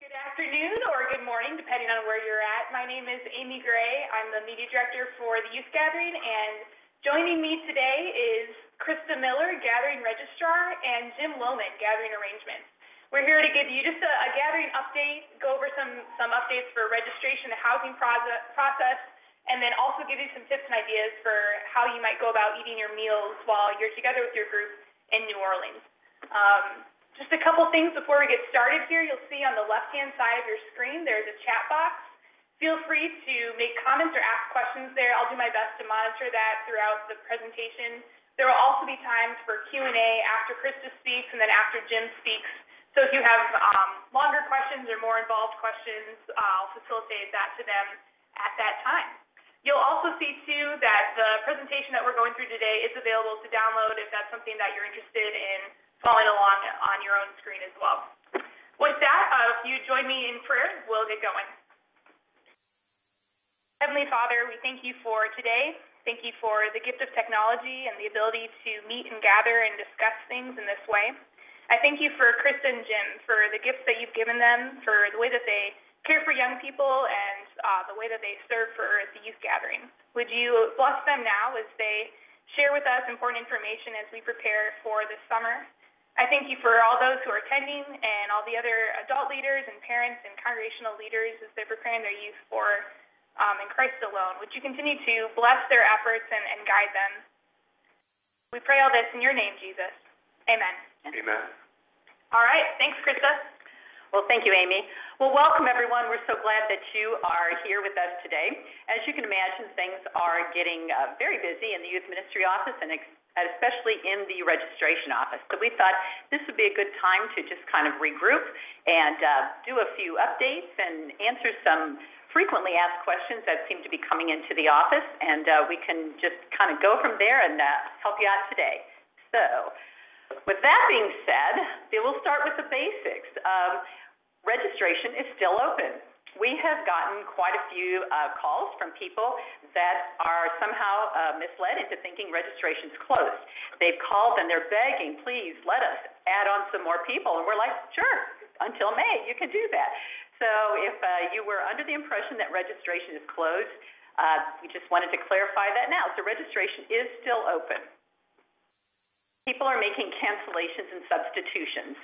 Good afternoon or good morning, depending on where you're at. My name is Amy Gray. I'm the media director for the youth gathering, and joining me today is Krista Miller, gathering registrar, and Jim Lohman, gathering arrangements. We're here to give you just a gathering update, go over some updates for registration, the housing process, and then also give you some tips and ideas for how you might go about eating your meals while you're together with your group in New Orleans. Just a couple things before we get started here. You'll see on the left-hand side of your screen there's a chat box. Feel free to make comments or ask questions there. I'll do my best to monitor that throughout the presentation. There will also be times for Q&A after Krista speaks and then after Jim speaks. So if you have longer questions or more involved questions, I'll facilitate that to them at that time. You'll also see, too, that the presentation that we're going through today is available to download if that's something that you're interested in following along on your own screen as well. With that, if you join me in prayer, we'll get going. Heavenly Father, we thank you for today. Thank you for the gift of technology and the ability to meet and gather and discuss things in this way. I thank you for Krista and Jim, for the gifts that you've given them, for the way that they care for young people, and the way that they serve for the youth gathering. Would you bless them now as they share with us important information as we prepare for this summer? I thank you for all those who are attending and all the other adult leaders and parents and congregational leaders as they're preparing their youth for in Christ alone. Would you continue to bless their efforts and guide them? We pray all this in your name, Jesus. Amen. Amen. All right. Thanks, Krista. Well, thank you, Amy. Well, welcome, everyone. We're so glad that you are here with us today. As you can imagine, things are getting very busy in the youth ministry office and especially in the registration office. So we thought this would be a good time to just kind of regroup and do a few updates and answer some frequently asked questions that seem to be coming into the office, and we can just kind of go from there and help you out today. So with that being said, we'll start with the basics. Registration is still open. We have gotten quite a few calls from people that are somehow misled into thinking registration's closed. They've called and they're begging, please let us add on some more people. And we're like, sure, until May, you can do that. So if you were under the impression that registration is closed, we just wanted to clarify that now. So registration is still open. People are making cancellations and substitutions.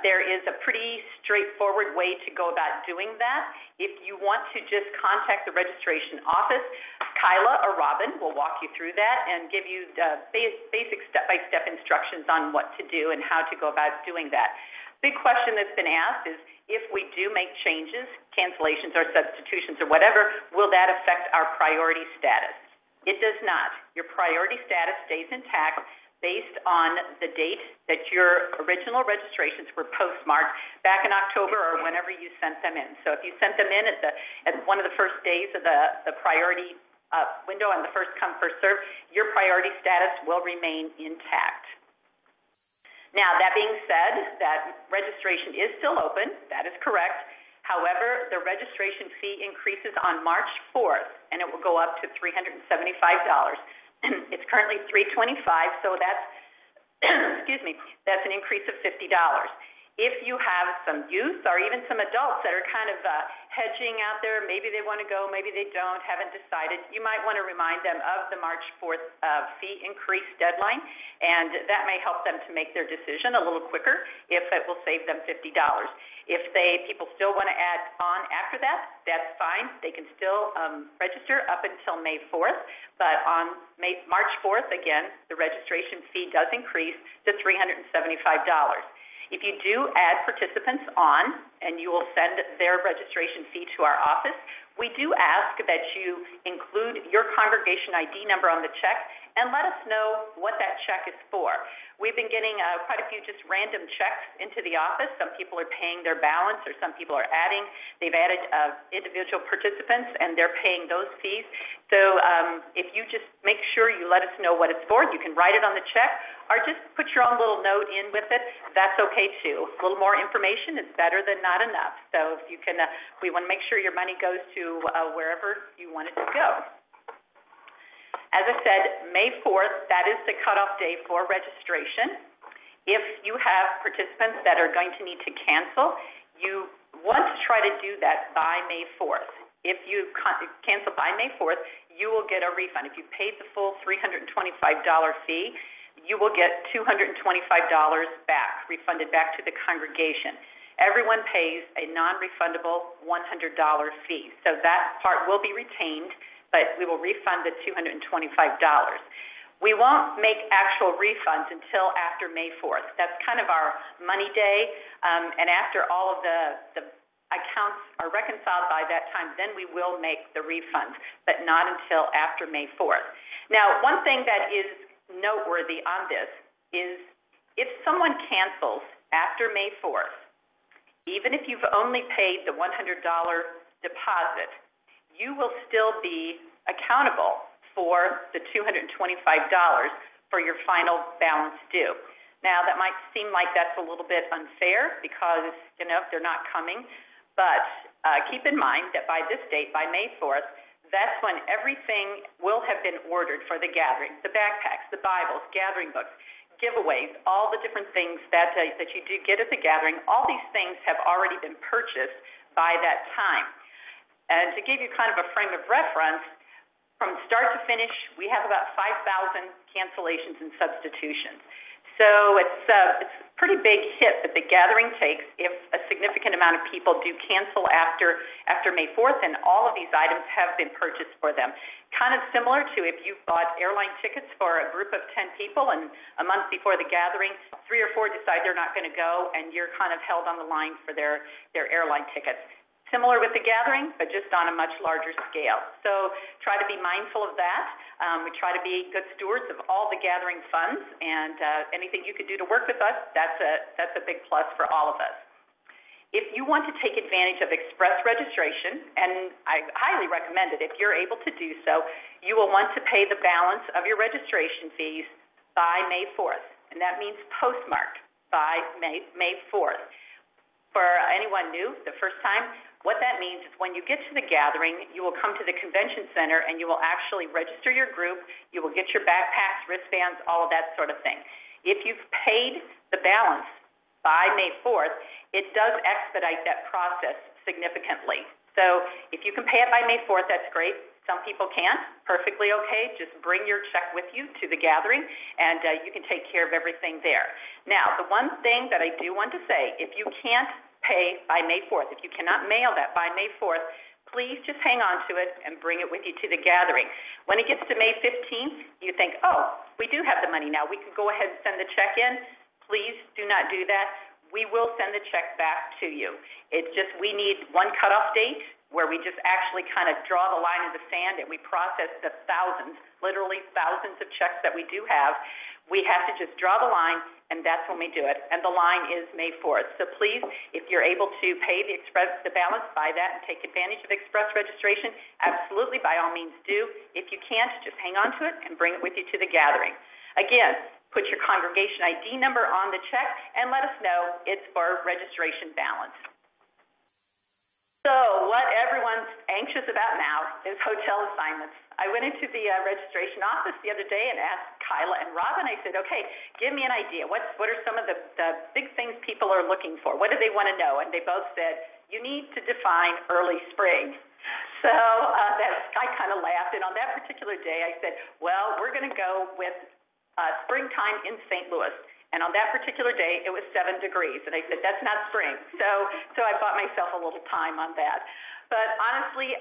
There is a pretty straightforward way to go about doing that. If you want to just contact the registration office, Kyla or Robin will walk you through that and give you the basic step-by-step instructions on what to do and how to go about doing that. Big question that's been asked is, if we do make changes, cancellations or substitutions or whatever, will that affect our priority status? It does not. Your priority status stays intact based on the date that your original registrations were postmarked back in October or whenever you sent them in. So if you sent them in at one of the first days of the priority window on the first come, first serve, your priority status will remain intact. Now, that being said, that registration is still open. That is correct. However, the registration fee increases on March 4th, and it will go up to $375. It's currently $325, so that's, excuse me, that's an increase of $50. If you have some youth or even some adults that are kind of hedging out there, maybe they want to go, maybe they don't, haven't decided, you might want to remind them of the March 4th fee increase deadline, and that may help them to make their decision a little quicker if it will save them $50. If people still want to add on after that, that's fine. They can still register up until May 4th, but on March 4th, again, the registration fee does increase to $375. If you do add participants on and you will send their registration fee to our office, we do ask that you include your congregation ID number on the check and let us know what that check is for. We've been getting quite a few just random checks into the office. Some people are paying their balance or some people are adding. They've added individual participants and they're paying those fees. So if you just make sure you let us know what it's for, you can write it on the check or just put your own little note in with it. That's okay too. A little more information is better than not enough. So if you can, we want to make sure your money goes to wherever you want it to go. As I said, May 4th, that is the cutoff day for registration. If you have participants that are going to need to cancel, you want to try to do that by May 4th. If you cancel by May 4th, you will get a refund. If you paid the full $325 fee, you will get $225 back, refunded back to the congregation. Everyone pays a non-refundable $100 fee. So that part will be retained, but we will refund the $225. We won't make actual refunds until after May 4th. That's kind of our money day, and after all of the accounts are reconciled by that time, then we will make the refunds, but not until after May 4th. Now, one thing that is noteworthy on this is if someone cancels after May 4th, even if you've only paid the $100 deposit, you will still be accountable for the $225 for your final balance due. Now, that might seem like that's a little bit unfair because, they're not coming, but keep in mind that by this date, by May 4th, that's when everything will have been ordered for the gathering, the backpacks, the Bibles, gathering books, giveaways, all the different things that you do get at the gathering. All these things have already been purchased by that time. And to give you kind of a frame of reference, from start to finish, we have about 5,000 cancellations and substitutions. So it's a pretty big hit that the gathering takes if a significant amount of people do cancel after May 4th, and all of these items have been purchased for them. Kind of similar to if you bought airline tickets for a group of 10 people, and a month before the gathering, 3 or 4 decide they're not going to go, and you're kind of held on the line for their airline tickets. Similar with the gathering, but just on a much larger scale. So try to be mindful of that. We try to be good stewards of all the gathering funds, and anything you could do to work with us, that's a big plus for all of us. If you want to take advantage of express registration, and I highly recommend it if you're able to do so, you will want to pay the balance of your registration fees by May 4th, and that means postmarked by May 4th. For anyone new, the first time, what that means is when you get to the gathering, you will come to the convention center and you will actually register your group. You will get your backpacks, wristbands, all of that sort of thing. If you've paid the balance by May 4th, it does expedite that process significantly. So if you can pay it by May 4th, that's great. Some people can't. Perfectly okay. Just bring your check with you to the gathering, and you can take care of everything there. Now, the one thing that I do want to say, if you can't pay by May 4th, if you cannot mail that by May 4th, please just hang on to it and bring it with you to the gathering. When it gets to May 15th, you think, oh, we do have the money now. We could go ahead and send the check in. Please do not do that. We will send the check back to you. It's just we need one cutoff date where we just actually kind of draw the line in the sand and we process the thousands, literally thousands of checks that we do have. We have to just draw the line, and that's when we do it. And the line is May 4th. So please, if you're able to pay the balance by that and take advantage of express registration, absolutely, by all means do. If you can't, just hang on to it and bring it with you to the gathering. Again, put your congregation ID number on the check and let us know it's for registration balance. So what everyone's anxious about now is hotel assignments. I went into the registration office the other day and asked Kyla and Rob, and I said, okay, give me an idea. What are some of the big things people are looking for? What do they want to know? And they both said, you need to define early spring. So I kind of laughed, and on that particular day I said, well, we're going to go with springtime in St. Louis. And on that particular day, it was 7 degrees. And I said, that's not spring. So I bought myself a little time on that. But honestly,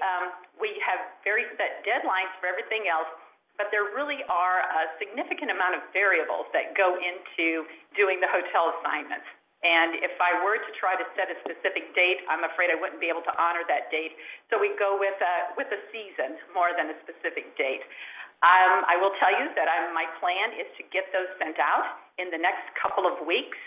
we have very set deadlines for everything else, but there really are a significant amount of variables that go into doing the hotel assignments. And if I were to try to set a specific date, I'm afraid I wouldn't be able to honor that date. So we go with a season more than a specific date. I will tell you that my plan is to get those sent out in the next couple of weeks,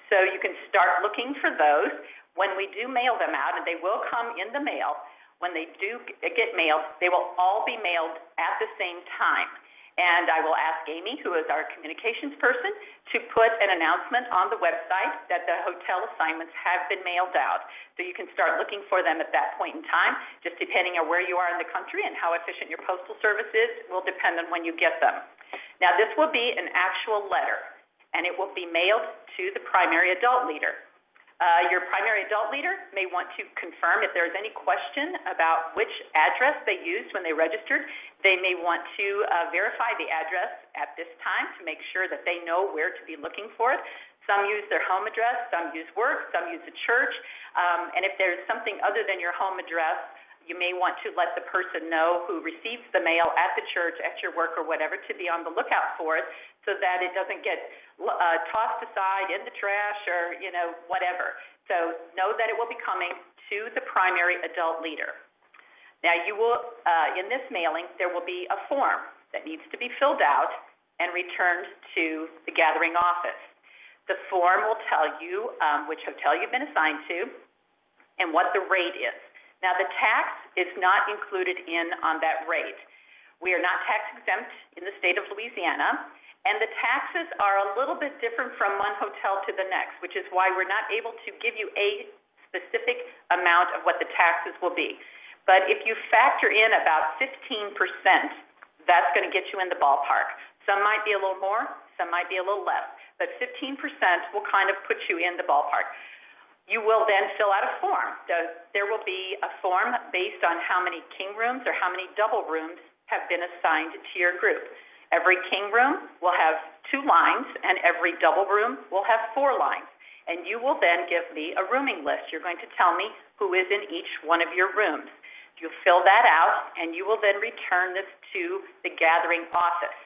so you can start looking for those. When we do mail them out, and they will come in the mail, when they do get mailed, they will all be mailed at the same time. And I will ask Amy, who is our communications person, to put an announcement on the website that the hotel assignments have been mailed out. So you can start looking for them at that point in time. Just depending on where you are in the country and how efficient your postal service is will depend on when you get them. Now, this will be an actual letter, and it will be mailed to the primary adult leader. Your primary adult leader may want to confirm if there's any question about which address they used when they registered. They may want to verify the address at this time to make sure that they know where to be looking for it. Some use their home address, some use work, some use a church. And if there's something other than your home address, you may want to let the person know who receives the mail at the church, at your work, or whatever, to be on the lookout for it so that it doesn't get tossed aside in the trash or, whatever. So know that it will be coming to the primary adult leader. Now, you will, in this mailing, there will be a form that needs to be filled out and returned to the gathering office. The form will tell you which hotel you've been assigned to and what the rate is. Now, the tax is not included on that rate. We are not tax exempt in the state of Louisiana, and the taxes are a little bit different from one hotel to the next, which is why we're not able to give you a specific amount of what the taxes will be. But if you factor in about 15%, that's going to get you in the ballpark. Some might be a little more, some might be a little less, but 15% will kind of put you in the ballpark. You will then fill out a form. There will be a form based on how many king rooms or how many double rooms have been assigned to your group. Every king room will have 2 lines, and every double room will have 4 lines. And you will then give me a rooming list. You're going to tell me who is in each one of your rooms. You'll fill that out, and you will then return this to the gathering office.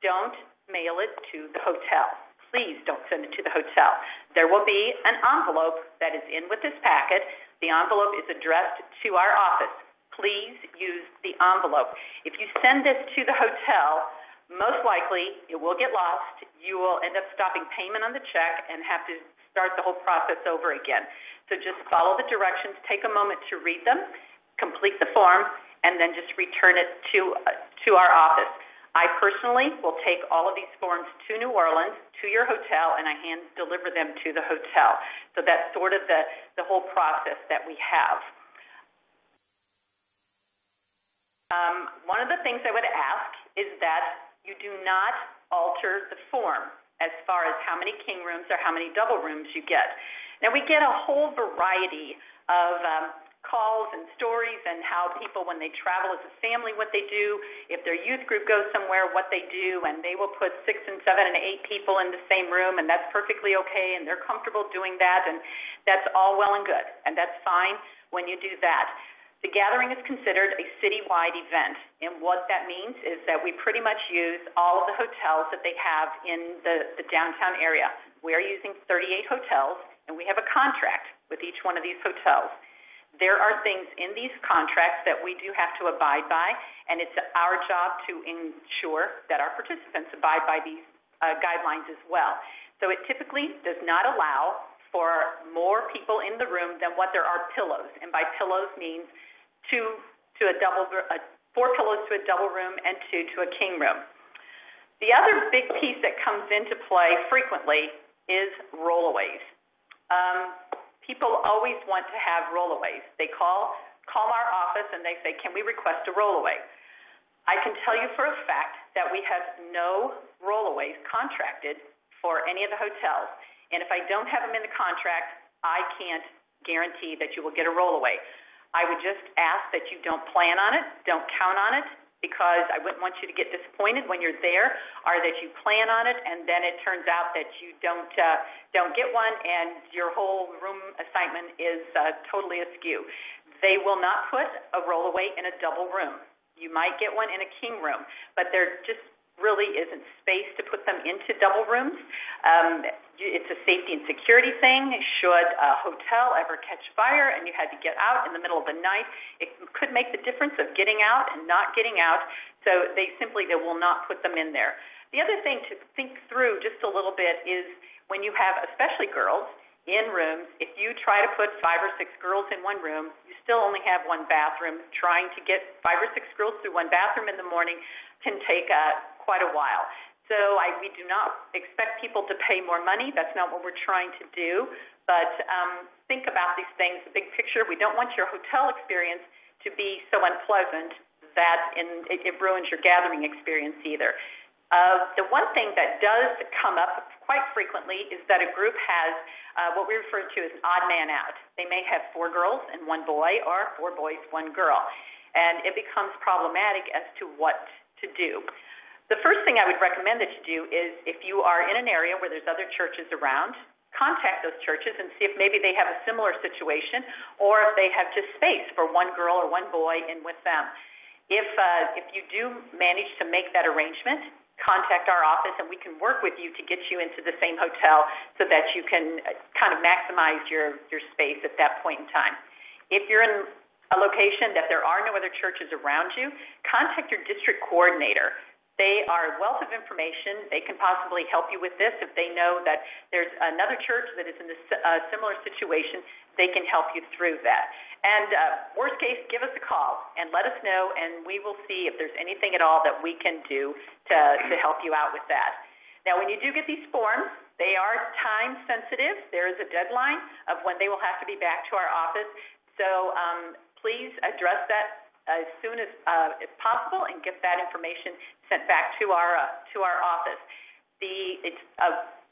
Don't mail it to the hotel. Please don't send it to the hotel. There will be an envelope that is in with this packet. The envelope is addressed to our office. Please use the envelope. If you send this to the hotel, most likely it will get lost. You will end up stopping payment on the check and have to start the whole process over again. So just follow the directions, take a moment to read them, complete the form, and then just return it to our office. I personally will take all of these forms to New Orleans, to your hotel, and I hand deliver them to the hotel. So that's sort of the whole process that we have. One of the things I would ask is that you do not alter the form as far as how many king rooms or how many double rooms you get. Now, we get a whole variety of calls and stories and how people, when they travel as a family, what they do. If their youth group goes somewhere, what they do, and they will put 6 and 7 and 8 people in the same room, and that's perfectly okay, and they're comfortable doing that, and that's all well and good, and that's fine when you do that. The gathering is considered a citywide event, and what that means is that we pretty much use all of the hotels that they have in the downtown area. We are using 38 hotels, and we have a contract with each one of these hotels. There are things in these contracts that we do have to abide by, and it's our job to ensure that our participants abide by these guidelines as well. So it typically does not allow for more people in the room than what there are pillows, and by pillows means 4 pillows to a double room and 2 to a king room. The other big piece that comes into play frequently is rollaways. People always want to have rollaways. They call our office and they say, can we request a rollaway? I can tell you for a fact that we have no rollaways contracted for any of the hotels. And if I don't have them in the contract, I can't guarantee that you will get a rollaway. I would just ask that you don't plan on it, don't count on it, because I wouldn't want you to get disappointed when you're there, or that you plan on it and then it turns out that you don't get one and your whole room assignment is totally askew. They will not put a rollaway in a double room. You might get one in a king room, but there just really isn't space to put them into double rooms. It's a safety and security thing. Should a hotel ever catch fire and you had to get out in the middle of the night, it could make the difference of getting out and not getting out. So they will not put them in there. The other thing to think through just a little bit is when you have, especially girls, in rooms, if you try to put 5 or 6 girls in one room, you still only have one bathroom. Trying to get 5 or 6 girls through one bathroom in the morning can take quite a while. So we do not expect people to pay more money. That's not what we're trying to do. But think about these things, the big picture. We don't want your hotel experience to be so unpleasant that it ruins your gathering experience either. The one thing that does come up quite frequently is that a group has what we refer to as an odd man out. They may have 4 girls and 1 boy, or 4 boys, 1 girl, and it becomes problematic as to what to do. The first thing I would recommend that you do is, if you are in an area where there's other churches around, contact those churches and see if maybe they have a similar situation, or if they have just space for 1 girl or 1 boy in with them. If you do manage to make that arrangement, contact our office and we can work with you to get you into the same hotel so that you can kind of maximize your space at that point in time. If you're in a location that there are no other churches around you, contact your district coordinator. They are a wealth of information. They can possibly help you with this. If they know that there's another church that is in a similar situation, they can help you through that. And worst case, give us a call and let us know, and we will see if there's anything at all that we can do to help you out with that. Now, when you do get these forms, they are time sensitive. There is a deadline of when they will have to be back to our office. So please address that as soon as possible and get that information sent back to our office. It's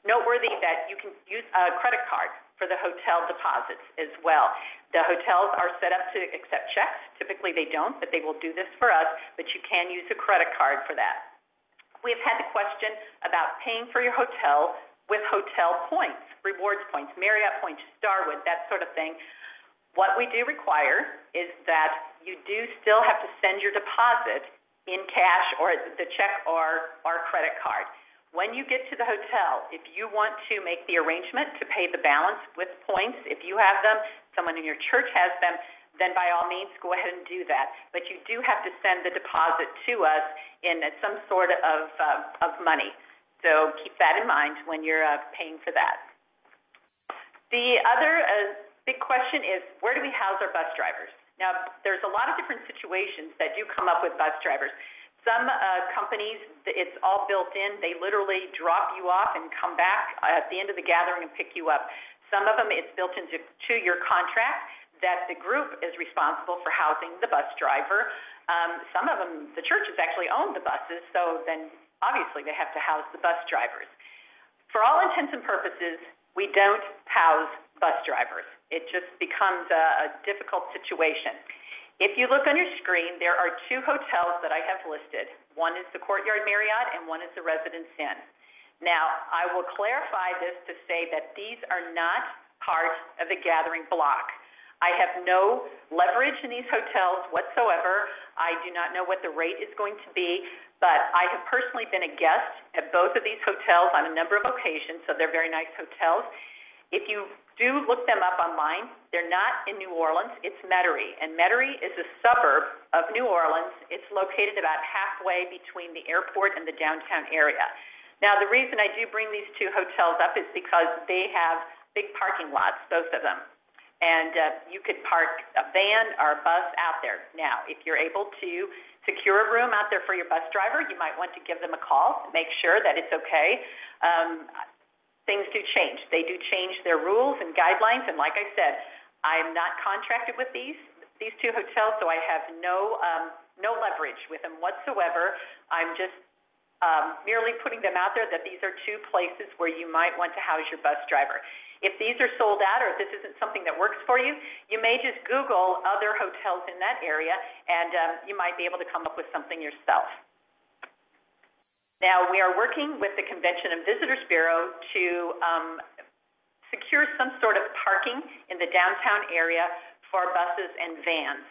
noteworthy that you can use a credit card for the hotel deposits as well. The hotels are set up to accept checks. Typically they don't, but they will do this for us, but you can use a credit card for that. We've had the question about paying for your hotel with hotel points, rewards points, Marriott points, Starwood, that sort of thing. What we do require is that you do still have to send your deposit in cash or the check or credit card. When you get to the hotel, if you want to make the arrangement to pay the balance with points, if you have them, someone in your church has them, then by all means go ahead and do that. But you do have to send the deposit to us in some sort of money. So keep that in mind when you're paying for that. The other big question is, where do we house our bus drivers? Now, there's a lot of different situations that do come up with bus drivers. Some companies, it's all built in. They literally drop you off and come back at the end of the gathering and pick you up. Some of them, it's built into your contract that the group is responsible for housing the bus driver. Some of them, the churches actually own the buses, so then obviously they have to house the bus drivers. For all intents and purposes, we don't house bus drivers. It just becomes a difficult situation. If you look on your screen, there are 2 hotels that I have listed. One is the Courtyard Marriott and one is the Residence Inn. Now, I will clarify this to say that these are not part of the gathering block. I have no leverage in these hotels whatsoever. I do not know what the rate is going to be, but I have personally been a guest at both of these hotels on a number of occasions, so they're very nice hotels. If you do look them up online, they're not in New Orleans, it's Metairie. And Metairie is a suburb of New Orleans. It's located about halfway between the airport and the downtown area. Now, the reason I do bring these 2 hotels up is because they have big parking lots, both of them. And you could park a van or a bus out there. Now, if you're able to secure a room out there for your bus driver, you might want to give them a call to make sure that it's okay. Things do change. They do change their rules and guidelines, and like I said, I'm not contracted with these 2 hotels, so I have no leverage with them whatsoever. I'm just merely putting them out there that these are 2 places where you might want to house your bus driver. If these are sold out or if this isn't something that works for you, you may just Google other hotels in that area, and you might be able to come up with something yourself. Now, we are working with the Convention and Visitors Bureau to secure some sort of parking in the downtown area for buses and vans.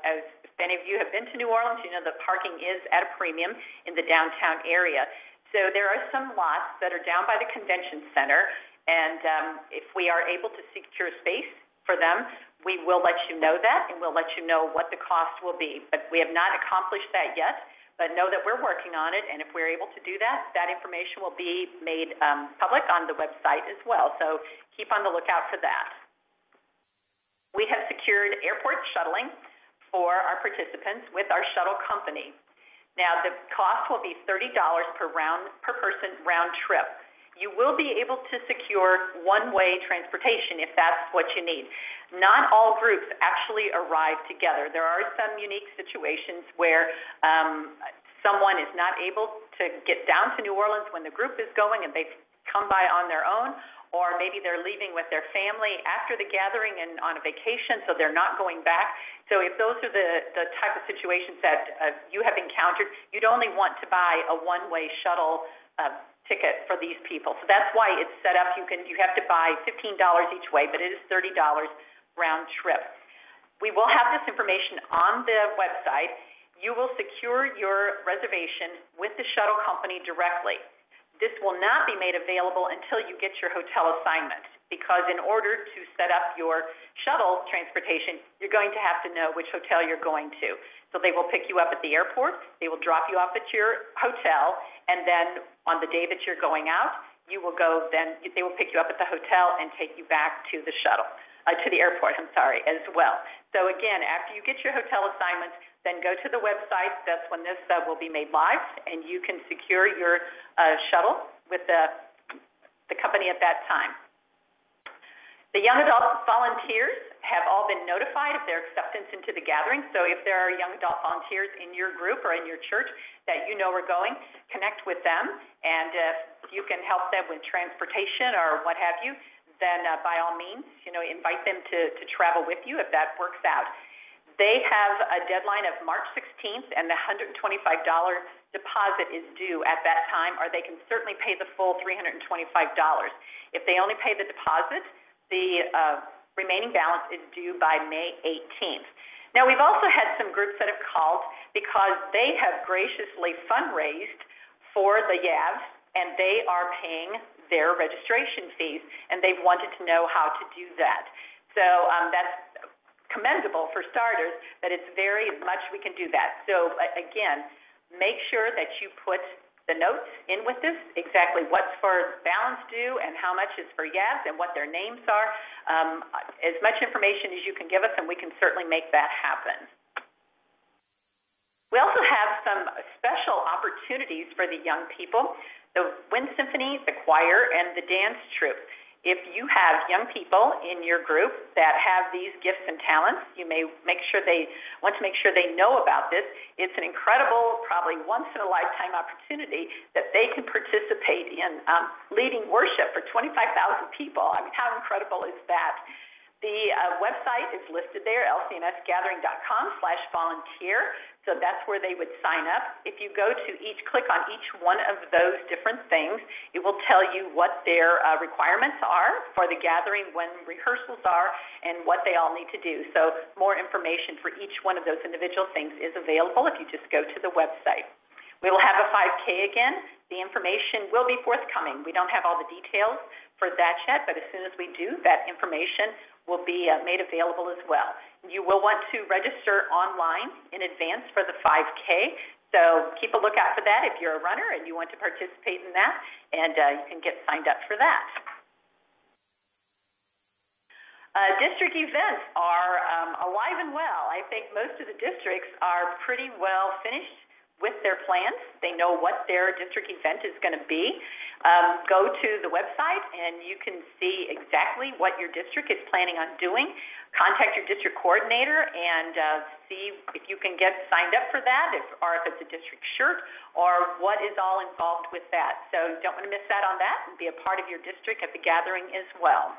As if any of you have been to New Orleans, you know that parking is at a premium in the downtown area. So there are some lots that are down by the convention center, and if we are able to secure space for them, we will let you know that, and we'll let you know what the cost will be. But we have not accomplished that yet. But know that we're working on it, and if we're able to do that, that information will be made public on the website as well. So keep on the lookout for that. We have secured airport shuttling for our participants with our shuttle company. Now, the cost will be $30 per person round trip. You will be able to secure one-way transportation if that's what you need. Not all groups actually arrive together. There are some unique situations where someone is not able to get down to New Orleans when the group is going and they've come by on their own, or maybe they're leaving with their family after the gathering and on a vacation, so they're not going back. So if those are the type of situations that you have encountered, you'd only want to buy a one-way shuttle ticket for these people. So that's why it's set up. You have to buy $15 each way, but it is $30 round trip. We will have this information on the website. You will secure your reservation with the shuttle company directly. This will not be made available until you get your hotel assignment, because in order to set up your shuttle transportation, you're going to have to know which hotel you're going to. So they will pick you up at the airport, they will drop you off at your hotel, and then on the day that you're going out, they will pick you up at the hotel and take you back to the shuttle, to the airport, as well. So again, after you get your hotel assignments, then go to the website. That's when this will be made live, and you can secure your shuttle with the company at that time. The young adult volunteers have all been notified of their acceptance into the gathering. So if there are young adult volunteers in your group or in your church that you know are going, connect with them. And if you can help them with transportation or what have you, then by all means, invite them to travel with you if that works out. They have a deadline of March 16th, and the $125 deposit is due at that time, or they can certainly pay the full $325. If they only pay the deposit, the remaining balance is due by May 18th. Now, we've also had some groups that have called because they have graciously fundraised for the YAVs, and they are paying their registration fees, and they've wanted to know how to do that. So that's commendable for starters, that it's very much we can do that. So again, make sure that you put the notes in with this, exactly what's for balance due and how much is for YAVs and what their names are. As much information as you can give us, and we can certainly make that happen. We also have some special opportunities for the young people, the Wind Symphony, the choir, and the dance troupe. If you have young people in your group that have these gifts and talents, you may want to make sure they know about this. It's an incredible, probably once-in-a-lifetime opportunity that they can participate in leading worship for 25,000 people. I mean, how incredible is that? The website is listed there, lcmsgathering.com/volunteer. So that's where they would sign up. If you go to click on each one of those different things, it will tell you what their requirements are for the gathering, when rehearsals are, and what they all need to do. So more information for each one of those individual things is available if you just go to the website. We will have a 5K again. The information will be forthcoming. We don't have all the details for that yet, but as soon as we do, that information will be made available as well. You will want to register online in advance for the 5K, so keep a lookout for that if you're a runner and you want to participate in that, and you can get signed up for that. District events are alive and well. I think most of the districts are pretty well finished with their plans. They know what their district event is going to be. Go to the website and you can see exactly what your district is planning on doing. Contact your district coordinator and see if you can get signed up for that, or if it's a district shirt, or what is all involved with that. So you don't want to miss out on that and be a part of your district at the gathering as well.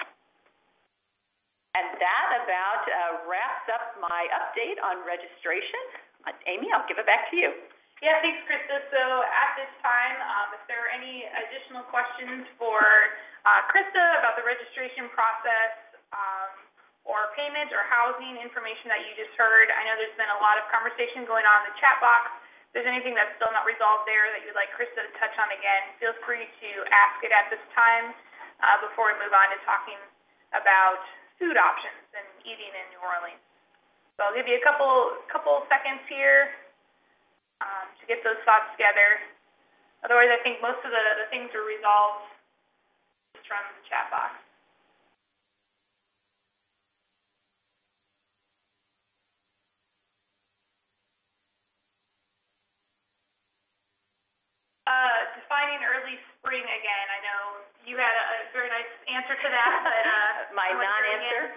And that about wraps up my update on registration. Amy, I'll give it back to you. Yeah, thanks, Krista. So at this time, if there are any additional questions for Krista about the registration process or payment or housing information that you just heard, I know there's been a lot of conversation going on in the chat box. If there's anything that's still not resolved there that you'd like Krista to touch on again, feel free to ask it at this time before we move on to talking about food options and eating in New Orleans. So I'll give you a couple seconds here to get those thoughts together. Otherwise, I think most of the things are resolved just from the chat box. Defining early spring again. I know you had a very nice answer to that, but my non-answer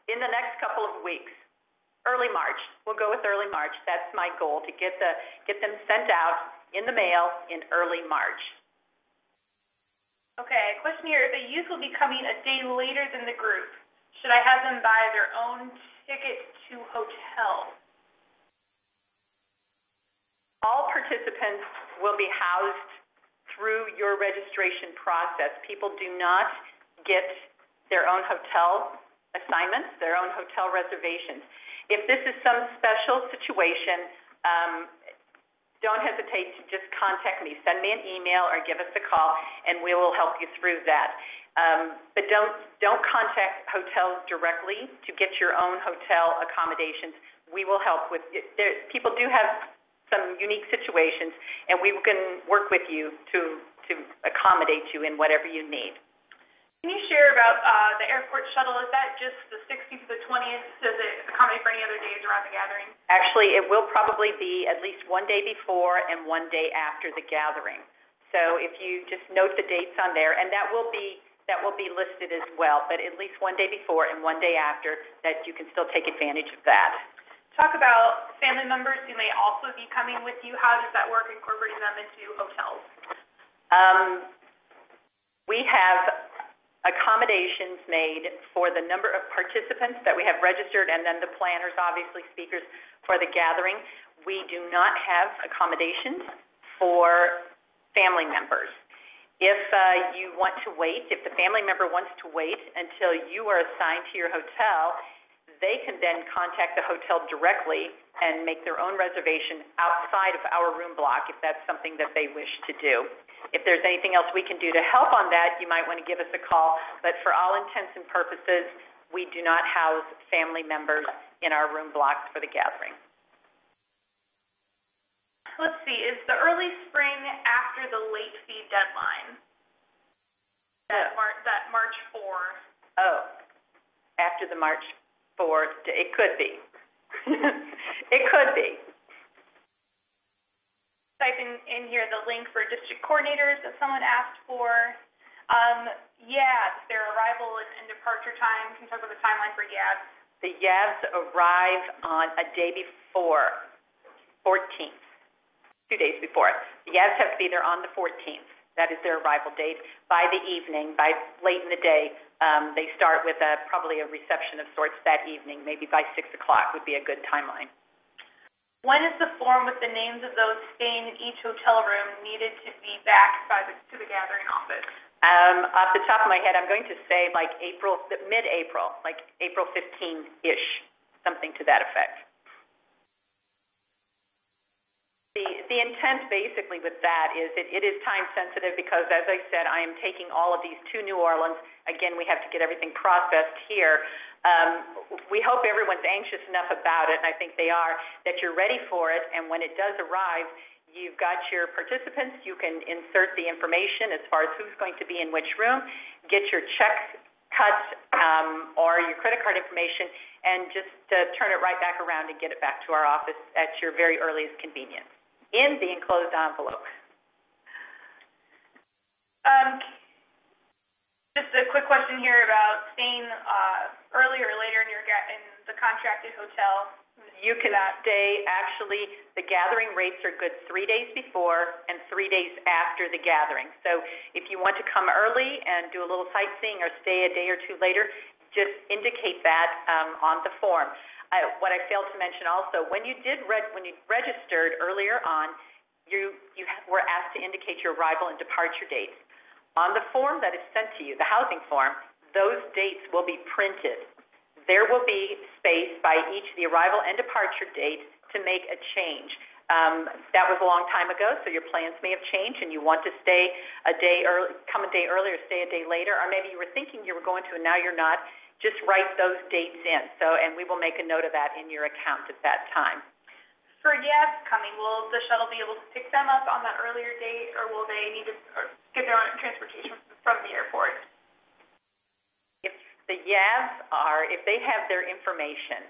in the next couple of weeks. Early March. We'll go with early March. That's my goal, to get them sent out in the mail in early March. Okay, question here. The youth will be coming a day later than the group. Should I have them buy their own ticket to hotel? All participants will be housed through your registration process. People do not get their own hotel assignments, their own hotel reservations. If this is some special situation, don't hesitate to just contact me. Send me an email or give us a call, and we will help you through that. But don't contact hotels directly to get your own hotel accommodations. We will help with it. People do have some unique situations, and we can work with you to accommodate you in whatever you need. Can you share about the airport shuttle? Is that just the 16th to the 20th? Does it accommodate for any other days around the gathering? Actually, it will probably be at least one day before and one day after the gathering. So if you just note the dates on there, and that will be listed as well, but at least one day before and one day after, that you can still take advantage of that. Talk about family members who may also be coming with you. How does that work, incorporating them into hotels? We have accommodations made for the number of participants that we have registered, and then the planners, obviously speakers for the gathering. We do not have accommodations for family members. If you want to wait, if the family member wants to wait until you are assigned to your hotel, they can then contact the hotel directly and make their own reservation outside of our room block if that's something that they wish to do. If there's anything else we can do to help on that, you might want to give us a call. But for all intents and purposes, we do not house family members in our room blocks for the gathering. Let's see, is the early spring after the late fee deadline? That March 4. Oh, after the March 4th, it could be. It could be. Type in here the link for district coordinators that someone asked for. Yabs, their arrival and departure time. Can you talk about the timeline for Yabs? The Yabs arrive on a day before, 14th, 2 days before. The Yabs have to be there on the 14th. That is their arrival date. By the evening, by late in the day, they start with probably a reception of sorts that evening. Maybe by 6 o'clock would be a good timeline. When is the form with the names of those staying in each hotel room needed to be back to the gathering office? Off the top of my head, I'm going to say like mid-April, like April 15-ish, something to that effect. The intent basically with that is it is time sensitive because, as I said, I am taking all of these to New Orleans. Again, we have to get everything processed here. We hope everyone's anxious enough about it, and I think they are, that you're ready for it. And when it does arrive, you've got your participants. You can insert the information as far as who's going to be in which room, get your check cut or your credit card information, and just turn it right back around and get it back to our office at your very earliest convenience in the enclosed envelope. Just a quick question here about staying earlier or later in the contracted hotel. You can stay, actually, the gathering rates are good 3 days before and 3 days after the gathering. So if you want to come early and do a little sightseeing or stay a day or two later, just indicate that on the form. What I failed to mention also, when you registered earlier on, you were asked to indicate your arrival and departure dates. On the form that is sent to you, the housing form, those dates will be printed. There will be space by each the arrival and departure date to make a change. That was a long time ago, so your plans may have changed and you want to stay a day early, come a day earlier, stay a day later, or maybe you were thinking you were going to and now you're not. Just write those dates in, and we will make a note of that in your account at that time. For Yabs coming, will the shuttle be able to pick them up on that earlier date, or will they need to get their own transportation from the airport? If the Yabs if they have their information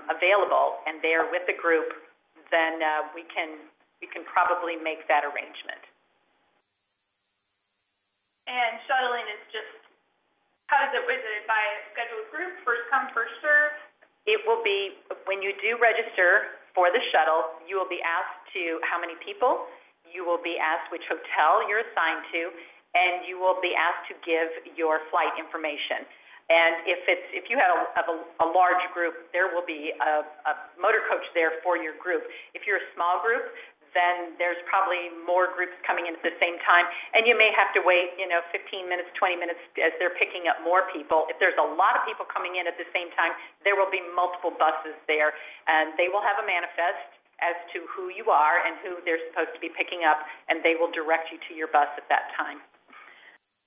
available and they are with the group, then we can probably make that arrangement. And shuttling is just, how is it by a scheduled group, first come, first serve? It will be, when you do register for the shuttle, you will be asked to how many people, you will be asked which hotel you're assigned to, and you will be asked to give your flight information. And if you have a large group, there will be a motor coach there for your group. If you're a small group, then there's probably more groups coming in at the same time, and you may have to wait, 15 minutes, 20 minutes as they're picking up more people. If there's a lot of people coming in at the same time, there will be multiple buses there, and they will have a manifest as to who you are and who they're supposed to be picking up, and they will direct you to your bus at that time.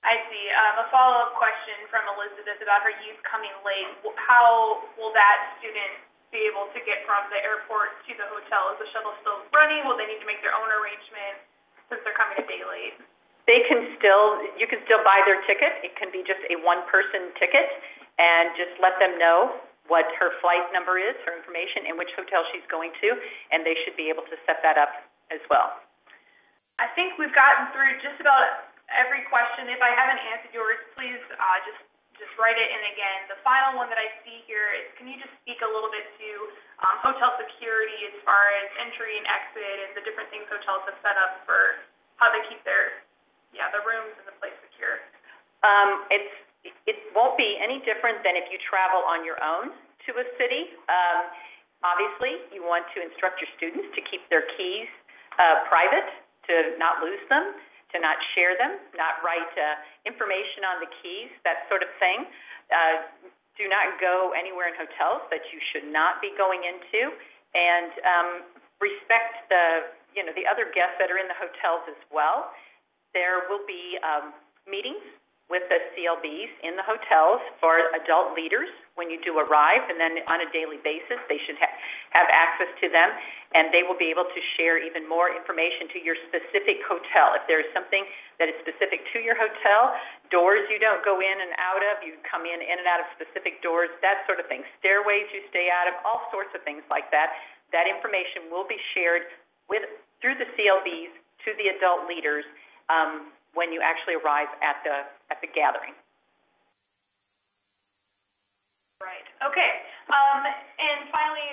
I see. A follow-up question from Elizabeth about her youth coming late. How will that student be able to get from the airport to the hotel? Is the shuttle still running? Will they need to make their own arrangement since they're coming a day late? You can still buy their ticket. It can be just a one-person ticket, and just let them know what her flight number is, her information, and which hotel she's going to, and they should be able to set that up as well. I think we've gotten through just about every question. If I haven't answered yours, please just write it in again. The final one that I see here is, can you just speak a little bit to hotel security as far as entry and exit and the different things hotels have set up for how they keep the rooms and the place secure? It won't be any different than if you travel on your own to a city. Obviously, you want to instruct your students to keep their keys private, to not lose them, to not share them, not write information on the keys, that sort of thing. Do not go anywhere in hotels that you should not be going into, and respect the other guests that are in the hotels as well. There will be meetings with the CLBs in the hotels for adult leaders when you do arrive, and then on a daily basis they should have access to them, and they will be able to share even more information to your specific hotel. If there's something that is specific to your hotel, doors you don't go in and out of, you come in and out of specific doors, that sort of thing, stairways you stay out of, all sorts of things like that. That information will be shared through the CLBs to the adult leaders when you actually arrive at the gathering. Right. Okay. And finally,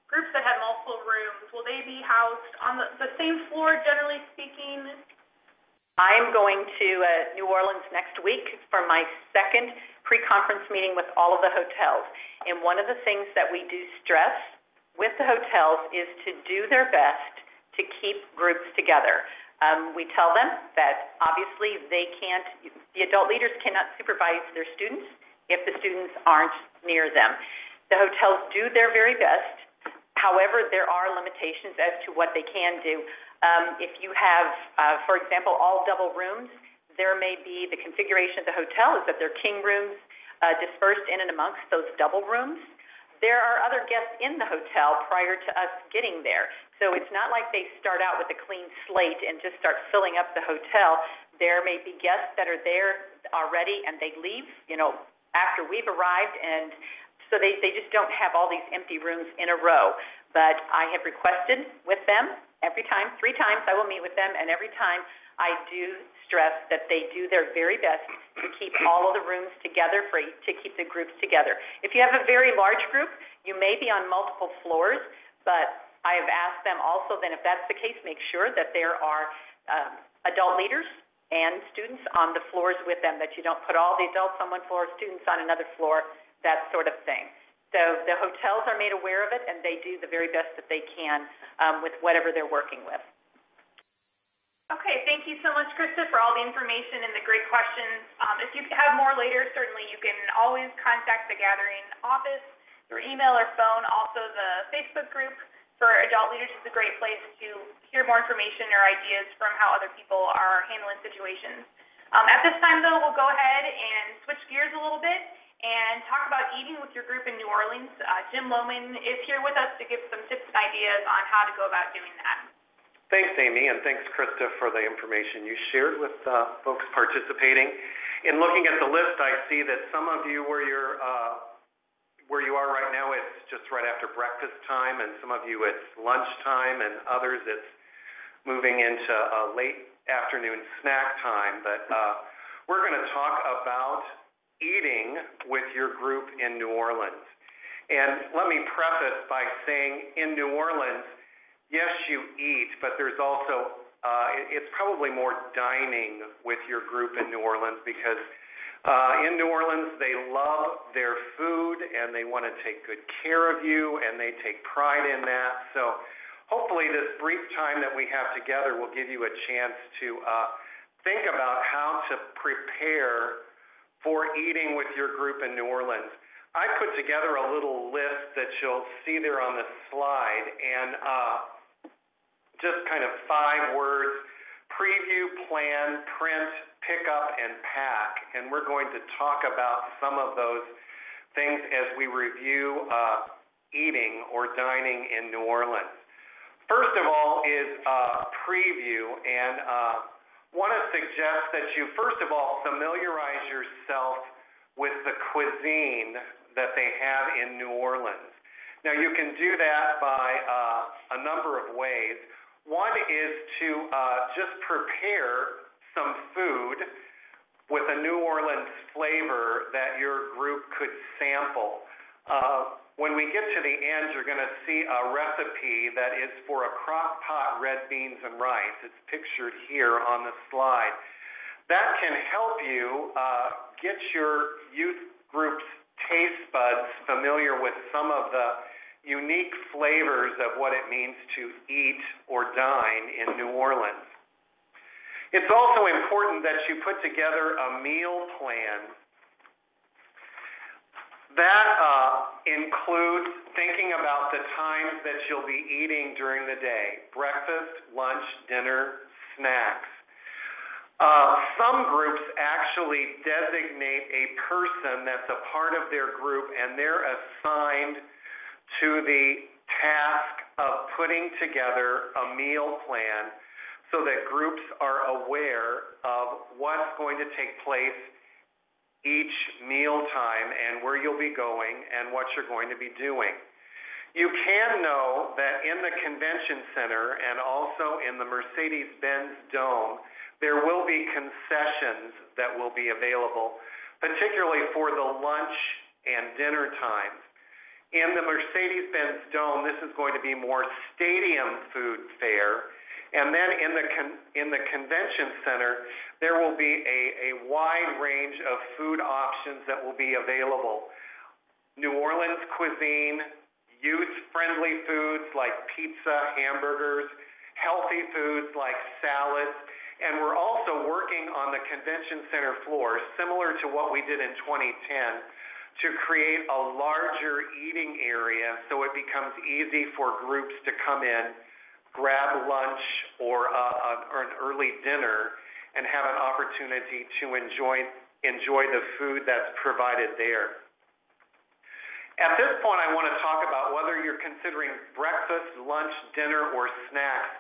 groups that have multiple rooms, will they be housed on the same floor, generally speaking? I am going to New Orleans next week for my second pre-conference meeting with all of the hotels. And one of the things that we do stress with the hotels is to do their best to keep groups together. We tell them that obviously the adult leaders cannot supervise their students if the students aren't near them. The hotels do their very best. However, there are limitations as to what they can do. If you have, for example, all double rooms, there may be the configuration of the hotel is that they're king rooms dispersed in and amongst those double rooms. There are other guests in the hotel prior to us getting there. So it's not like they start out with a clean slate and just start filling up the hotel. There may be guests that are there already and they leave, after we've arrived, and so they just don't have all these empty rooms in a row. But I have requested with them every time, 3 times I will meet with them, and every time I do stress that they do their very best to keep all of the rooms together, to keep the groups together. If you have a very large group, you may be on multiple floors, but I have asked them also then if that's the case, make sure that there are adult leaders and students on the floors with them, that you don't put all the adults on one floor, students on another floor, that sort of thing. So the hotels are made aware of it, and they do the very best that they can with whatever they're working with. Okay, thank you so much, Krista, for all the information and the great questions. If you have more later, certainly you can always contact the Gathering office through email or phone. Also, the Facebook group for adult leaders is a great place to hear more information or ideas from how other people are handling situations. At this time, though, we'll go ahead and switch gears a little bit and talk about eating with your group in New Orleans. Jim Lohman is here with us to give some tips and ideas on how to go about doing that. Thanks, Amy, and thanks, Krista, for the information you shared with folks participating. In looking at the list, I see that some of you, where you are right now, it's just right after breakfast time, and some of you it's lunchtime, and others it's moving into late afternoon snack time. But we're going to talk about eating with your group in New Orleans. And let me preface by saying in New Orleans, yes, you eat, but there's also, it's probably more dining with your group in New Orleans because in New Orleans, they love their food and they want to take good care of you and they take pride in that. So hopefully this brief time that we have together will give you a chance to think about how to prepare for eating with your group in New Orleans. I put together a little list that you'll see there on the slide, and just kind of 5 words: preview, plan, print, pick up, and pack. And we're going to talk about some of those things as we review eating or dining in New Orleans. First of all is preview, and want to suggest that you first of all familiarize yourself with the cuisine that they have in New Orleans. Now you can do that by a number of ways. One is to just prepare some food with a New Orleans flavor that your group could sample. When we get to the end, you're going to see a recipe that is for a crock pot red beans and rice. It's pictured here on the slide. That can help you get your youth group's taste buds familiar with some of the unique flavors of what it means to eat or dine in New Orleans. It's also important that you put together a meal plan. That includes thinking about the times that you'll be eating during the day: breakfast, lunch, dinner, snacks. Some groups actually designate a person that's a part of their group, and they're assigned to the task of putting together a meal plan so that groups are aware of what's going to take place each meal time and where you'll be going and what you're going to be doing. You can know that in the convention center and also in the Mercedes-Benz Dome, there will be concessions that will be available, particularly for the lunch and dinner times. In the Mercedes-Benz Dome, this is going to be more stadium food fare. And then in the convention center, there will be a wide range of food options that will be available. New Orleans cuisine, youth-friendly foods like pizza, hamburgers, healthy foods like salads, and we're also working on the convention center floor, similar to what we did in 2010, to create a larger eating area so it becomes easy for groups to come in, grab lunch or an early dinner, and have an opportunity to enjoy the food that's provided there. At this point, I want to talk about whether you're considering breakfast, lunch, dinner, or snacks.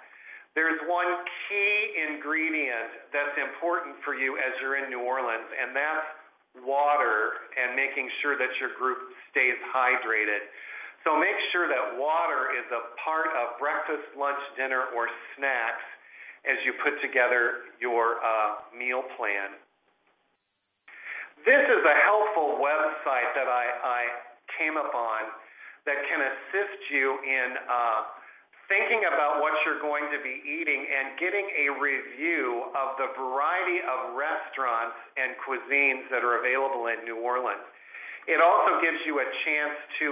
There's one key ingredient that's important for you as you're in New Orleans, and that's water and making sure that your group stays hydrated. So make sure that water is a part of breakfast, lunch, dinner, or snacks as you put together your meal plan. This is a helpful website that I came upon that can assist you in thinking about what you're going to be eating and getting a review of the variety of restaurants and cuisines that are available in New Orleans. It also gives you a chance to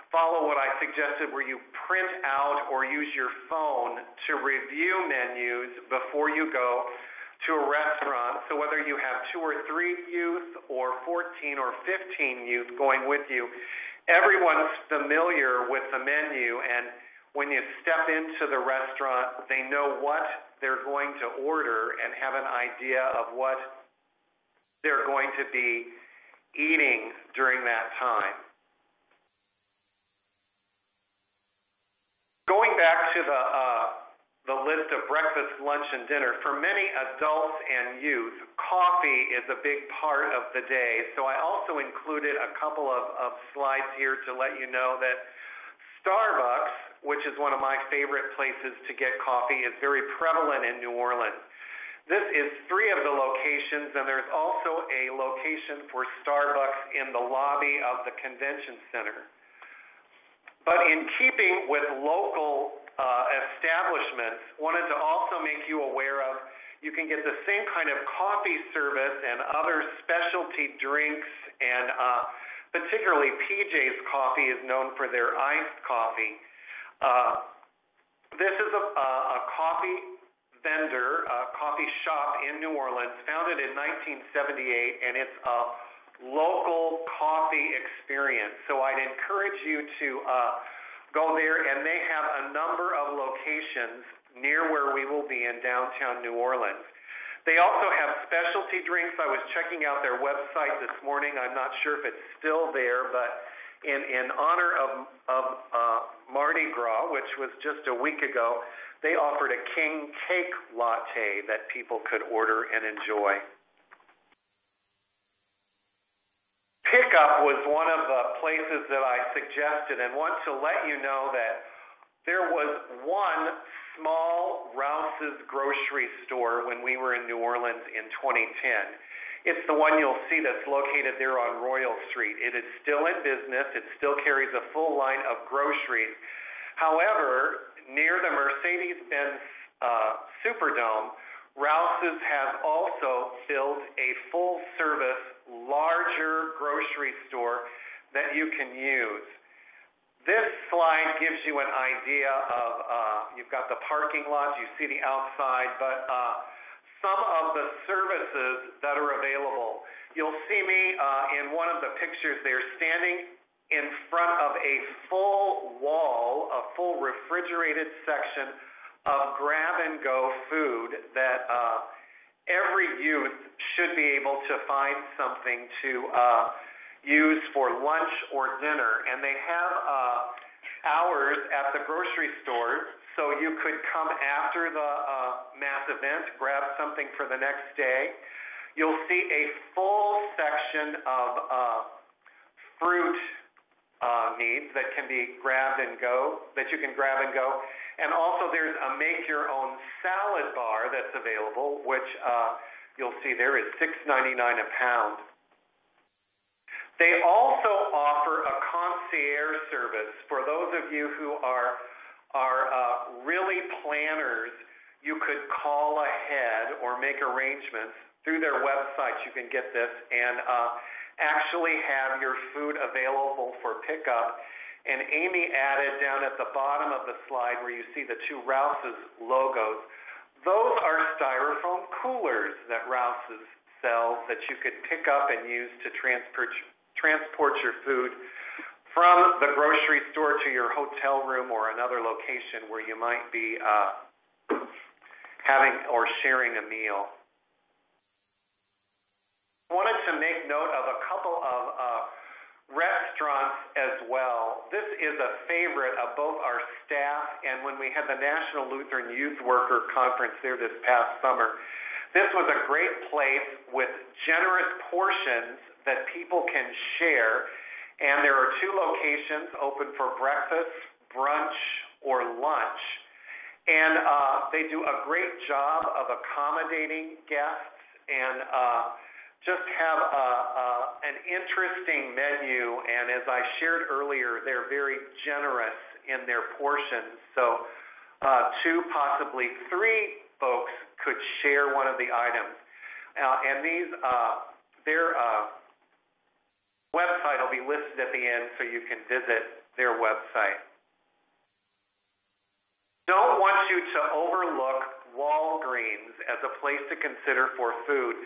follow what I suggested, where you print out or use your phone to review menus before you go to a restaurant. So whether you have 2 or 3 youth or 14 or 15 youth going with you, everyone's familiar with the menu, and when you step into the restaurant, they know what they're going to order and have an idea of what they're going to be eating during that time. Going back to the list of breakfast, lunch, and dinner, for many adults and youth, coffee is a big part of the day. So I also included a couple of slides here to let you know that Starbucks, which is one of my favorite places to get coffee, is very prevalent in New Orleans. This is 3 of the locations, and there's also a location for Starbucks in the lobby of the convention center. But in keeping with local establishments, wanted to also make you aware of, you can get the same kind of coffee service and other specialty drinks, and particularly PJ's Coffee is known for their iced coffee. This is a coffee vendor, a coffee shop in New Orleans, founded in 1978, and it's a local coffee experience. So I'd encourage you to go there, and they have a number of locations near where we will be in downtown New Orleans. They also have specialty drinks. I was checking out their website this morning. I'm not sure if it's still there, but in honor of Mardi Gras, which was just a week ago, they offered a king cake latte that people could order and enjoy. Pickup was one of the places that I suggested, and want to let you know that there was one small Rouse's grocery store when we were in New Orleans in 2010. It's the one you'll see that's located there on Royal Street. It is still in business. It still carries a full line of groceries. However, near the Mercedes-Benz Superdome, Rouse's has also built a full-service, larger grocery store that you can use. This slide gives you an idea of, you've got the parking lot, you see the outside, but some of the services that are available. You'll see me in one of the pictures there standing in front of a full wall, a full refrigerated section of grab-and-go food that every youth should be able to find something to use for lunch or dinner. And they have hours at the grocery store, so you could come after the mass event, grab something for the next day. You'll see a full section of fruit needs that can be grabbed and go, that you can grab and go. And also there's a make-your-own salad bar that's available, which you'll see there is $6.99 a pound. They also offer a concierge service. For those of you who are really planners, you could call ahead or make arrangements. Through their website, you can get this and actually have your food available for pickup. And Amy added down at the bottom of the slide where you see the two Rouse's logos, those are styrofoam coolers that Rouse's sells that you could pick up and use to transport your food from the grocery store to your hotel room or another location where you might be having or sharing a meal. I wanted to make note of a couple of restaurants as well. This is a favorite of both our staff and when we had the National Lutheran Youth Worker Conference there this past summer. This was a great place with generous portions that people can share, and there are two locations open for breakfast, brunch, or lunch. And they do a great job of accommodating guests and just have an interesting menu, and as I shared earlier, they're very generous in their portions. So 2, possibly 3 folks could share one of the items. And these, their website will be listed at the end so you can visit their website. Don't want you to overlook Walgreens as a place to consider for food,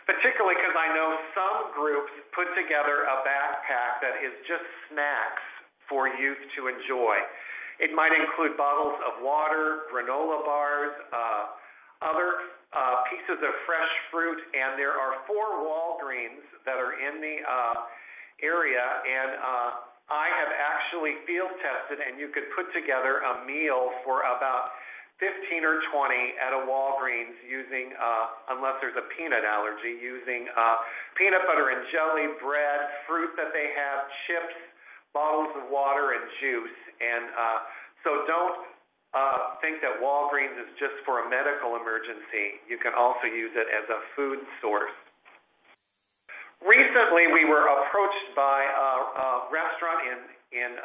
particularly because I know some groups put together a backpack that is just snacks for youth to enjoy. It might include bottles of water, granola bars, other pieces of fresh fruit, and there are 4 Walgreens that are in the area, and I have actually field tested, and you could put together a meal for about 15 or 20 at a Walgreens using, unless there's a peanut allergy, using peanut butter and jelly, bread, fruit that they have, chips, bottles of water, and juice. And so don't think that Walgreens is just for a medical emergency. You can also use it as a food source. Recently, recently we were approached by a restaurant in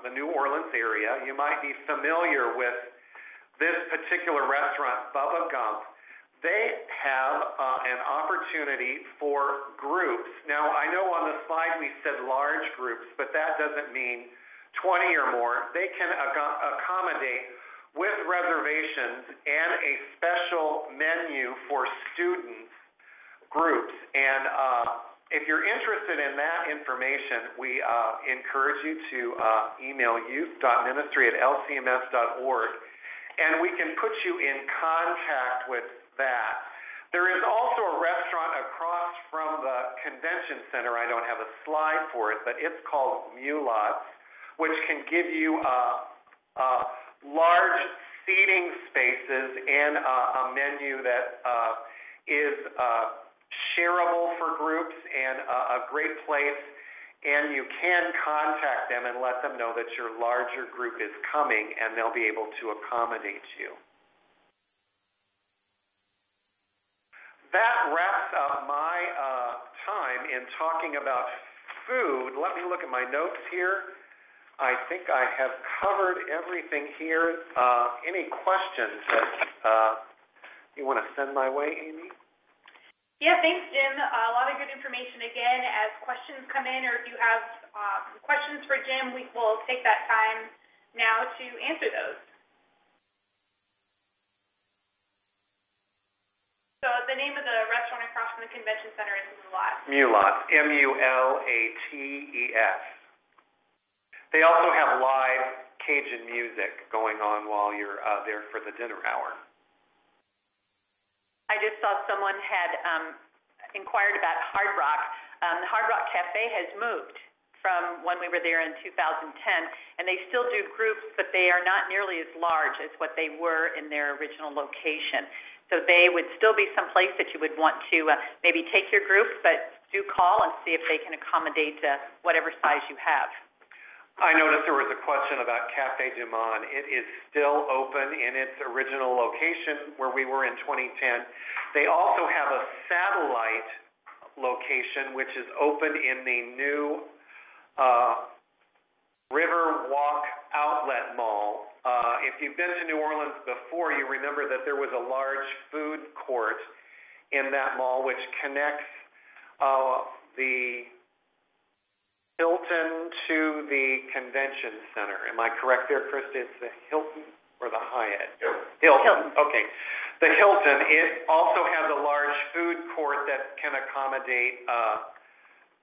the New Orleans area. You might be familiar with this particular restaurant, Bubba Gump. They have an opportunity for groups. Now, I know on the slide we said large groups, but that doesn't mean 20 or more. They can accommodate with reservations and a special menu for students groups. And if you're interested in that information, we encourage you to email youth.ministry@lcms.org, and we can put you in contact with that. There is also a restaurant across from the convention center. I don't have a slide for it, but it's called Mulots, which can give you large seating spaces and a menu that is shareable for groups and a great place. And you can contact them and let them know that your larger group is coming, and they'll be able to accommodate you. That wraps up my time in talking about food. Let me look at my notes here. I think I have covered everything here. Any questions that you want to send my way, Amy? Yeah, thanks, Jim. A lot of good information. Again, as questions come in, or if you have questions for Jim, we will take that time now to answer those. So the name of the restaurant across from the convention center is Mulots. Mulots, M-U-L-A-T-E-S. They also have live Cajun music going on while you're there for the dinner hour. I just saw someone had inquired about Hard Rock. The Hard Rock Cafe has moved from when we were there in 2010, and they still do groups, but they are not nearly as large as what they were in their original location. So they would still be someplace that you would want to maybe take your group, but do call and see if they can accommodate whatever size you have. I noticed there was a question about Cafe Du Monde. It is still open in its original location where we were in 2010. They also have a satellite location which is open in the new Riverwalk Outlet Mall. If you've been to New Orleans before, you remember that there was a large food court in that mall which connects the Hilton to the convention center. Am I correct there, Krista? It's the Hilton or the Hyatt? Hilton. Okay. The Hilton. It also has a large food court that can accommodate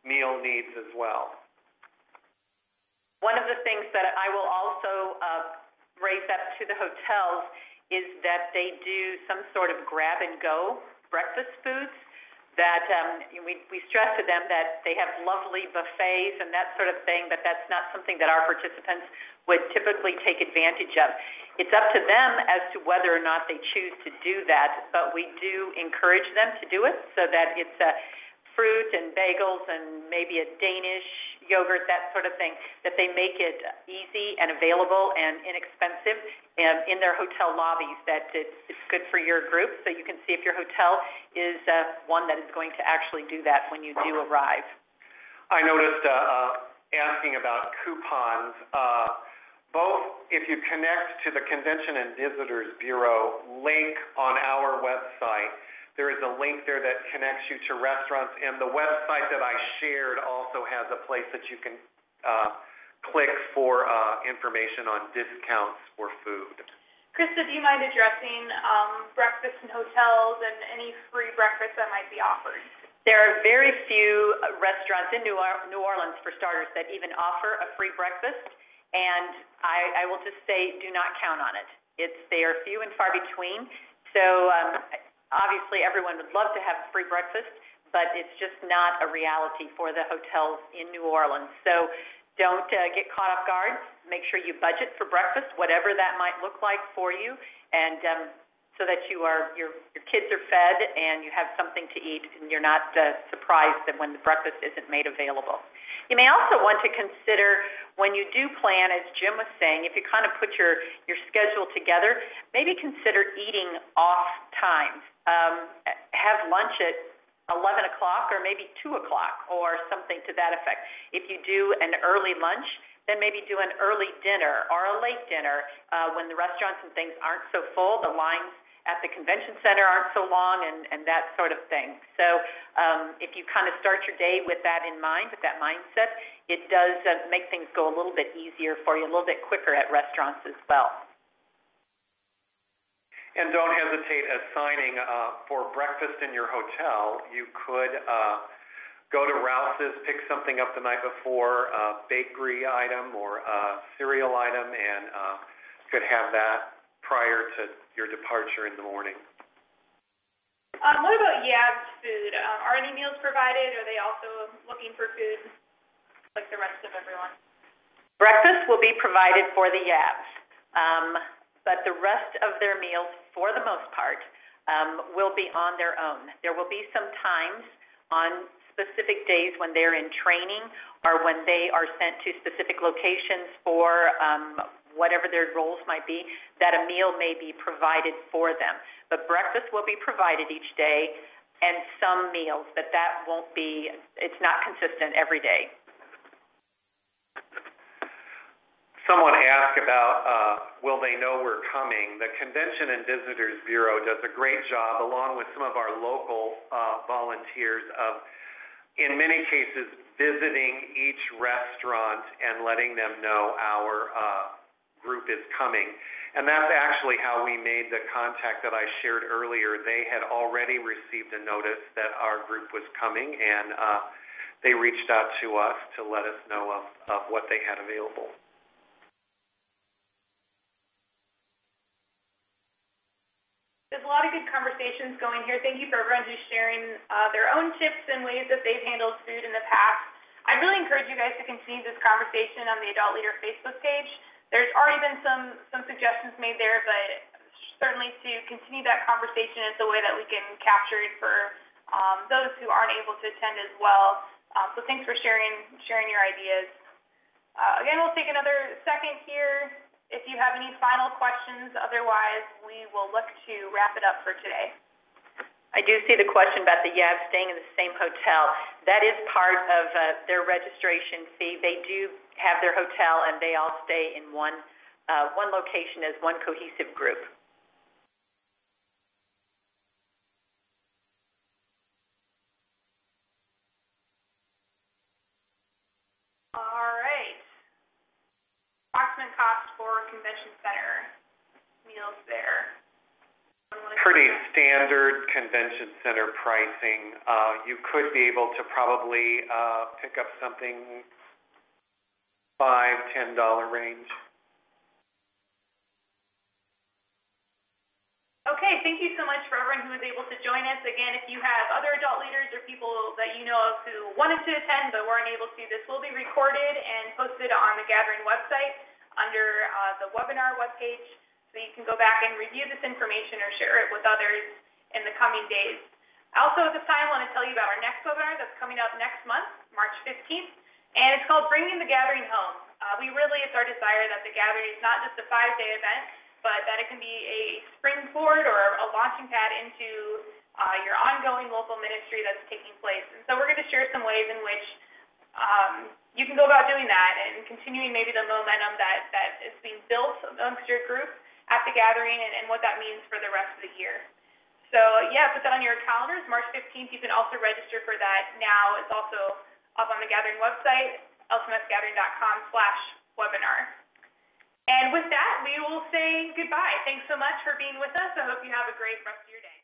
meal needs as well. One of the things that I will also raise up to the hotels is that they do some sort of grab-and-go breakfast foods that we stress to them that they have lovely buffets and that sort of thing, but that's not something that our participants would typically take advantage of. It's up to them as to whether or not they choose to do that, but we do encourage them to do it so that it's fruit and bagels and maybe a Danish yogurt, that sort of thing, that they make it easy and available and inexpensive in their hotel lobbies, that it's good for your group, so you can see if your hotel is one that is going to actually do that when you do arrive. I noticed asking about coupons. Both, if you connect to the Convention and Visitors Bureau link on our website, there is a link there that connects you to restaurants, and the website that I shared also has a place that you can click for information on discounts for food. Krista, do you mind addressing breakfast in hotels and any free breakfast that might be offered? There are very few restaurants in New Orleans, for starters, that even offer a free breakfast, and I will just say do not count on it. They are few and far between, so obviously, everyone would love to have a free breakfast, but it's just not a reality for the hotels in New Orleans. So don't get caught off guard. Make sure you budget for breakfast, whatever that might look like for you, and so that your kids are fed and you have something to eat and you're not surprised that when the breakfast isn't made available. You may also want to consider when you do plan, as Jim was saying, if you kind of put your schedule together, maybe consider eating off times. Have lunch at 11 o'clock or maybe 2 o'clock or something to that effect. If you do an early lunch, then maybe do an early dinner or a late dinner when the restaurants and things aren't so full, the lines at the convention center aren't so long, and that sort of thing. So if you kind of start your day with that in mind, with that mindset, it does make things go a little bit easier for you, a little bit quicker at restaurants as well. And don't hesitate assigning for breakfast in your hotel. You could go to Rouse's, pick something up the night before, a bakery item or a cereal item, and could have that prior to your departure in the morning. What about YAB's food? Are any meals provided? Are they also looking for food like the rest of everyone? Breakfast will be provided for the YABs, but the rest of their meals, for the most part, will be on their own. There will be some times on specific days when they're in training or when they are sent to specific locations for whatever their roles might be, that a meal may be provided for them. But breakfast will be provided each day and some meals, but that won't be, it's not consistent every day. Someone asked about will they know we're coming. The Convention and Visitors Bureau does a great job, along with some of our local volunteers, of, in many cases, visiting each restaurant and letting them know our group is coming. And that's actually how we made the contact that I shared earlier. They had already received a notice that our group was coming, and they reached out to us to let us know of what they had available. There's a lot of good conversations going here. Thank you for everyone who's sharing their own tips and ways that they've handled food in the past. I'd really encourage you guys to continue this conversation on the Adult Leader Facebook page. There's already been some suggestions made there, but certainly to continue that conversation, it's a way that we can capture it for those who aren't able to attend as well. So thanks for sharing your ideas. Again, we'll take another second here if you have any final questions. Otherwise, we will look to wrap it up for today. I do see the question about the YAB staying in the same hotel. That is part of their registration fee. They do have their hotel, and they all stay in one location as one cohesive group. All right. Approximate cost for convention center meals there. Pretty standard convention center pricing. You could be able to probably pick up something $5-10 range. Okay, thank you so much for everyone who was able to join us. Again, if you have other adult leaders or people that you know of who wanted to attend but weren't able to, this will be recorded and posted on the Gathering website under the webinar webpage. So you can go back and review this information or share it with others in the coming days. Also at this time, I want to tell you about our next webinar that's coming up next month, March 15th, and it's called Bringing the Gathering Home. It's our desire that the Gathering is not just a 5-day event, but that it can be a springboard or a launching pad into your ongoing local ministry that's taking place. And so we're going to share some ways in which you can go about doing that and continuing maybe the momentum that is being built amongst your group at the Gathering and what that means for the rest of the year. So, yeah, put that on your calendars. March 15th, you can also register for that now. It's also up on the Gathering website, lcmsgathering.com/webinar. And with that, we will say goodbye. Thanks so much for being with us. I hope you have a great rest of your day.